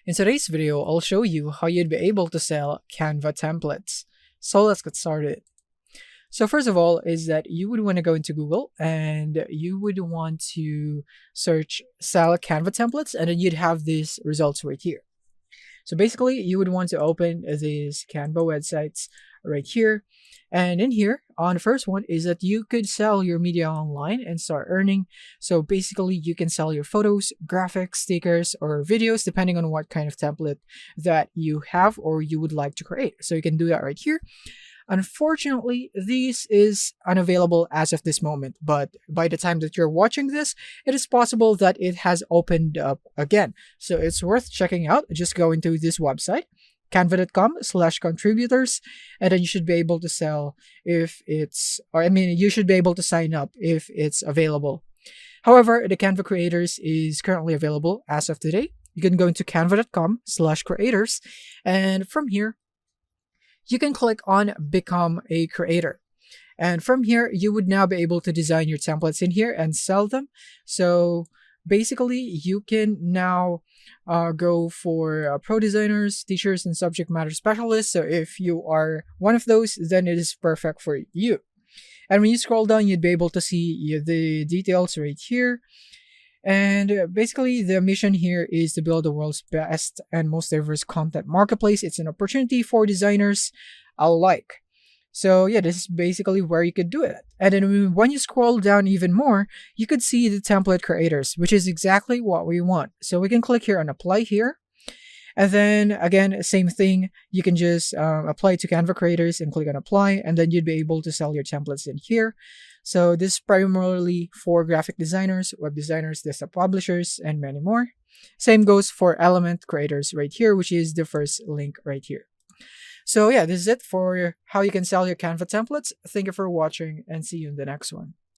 In today's video, I'll show you how you'd be able to sell Canva templates. So let's get started. So first of all is that you would want to go into Google and you would want to search sell Canva templates, and then you'd have these results right here. So basically you would want to open these Canva websites right here. And in here, on the first one is that you could sell your media online and start earning. So basically you can sell your photos, graphics, stickers, or videos, depending on what kind of template that you have or you would like to create. So you can do that right here. Unfortunately, this is unavailable as of this moment, but by the time that you're watching this, it is possible that it has opened up again. So it's worth checking out. Just go into this website, canva.com/contributors, and then you should be able to sell if it's, or I mean, you should be able to sign up if it's available. However, the Canva creators is currently available as of today. You can go into canva.com/creators, and from here, you can click on Become a Creator. And from here, you would now be able to design your templates in here and sell them. So basically, you can now go for pro designers, teachers, and subject matter specialists. So if you are one of those, then it is perfect for you. And when you scroll down, you'd be able to see the details right here. And basically, the mission here is to build the world's best and most diverse content marketplace. It's an opportunity for designers alike. So yeah, this is basically where you could do it. And then when you scroll down even more, you could see the template creators, which is exactly what we want. So we can click here on apply here. And then again, same thing. You can just apply to Canva creators and click on apply, and then you'd be able to sell your templates in here. So this is primarily for graphic designers, web designers, desktop publishers, and many more. Same goes for element creators right here, which is the first link right here. So yeah, this is it for how you can sell your Canva templates. Thank you for watching and see you in the next one.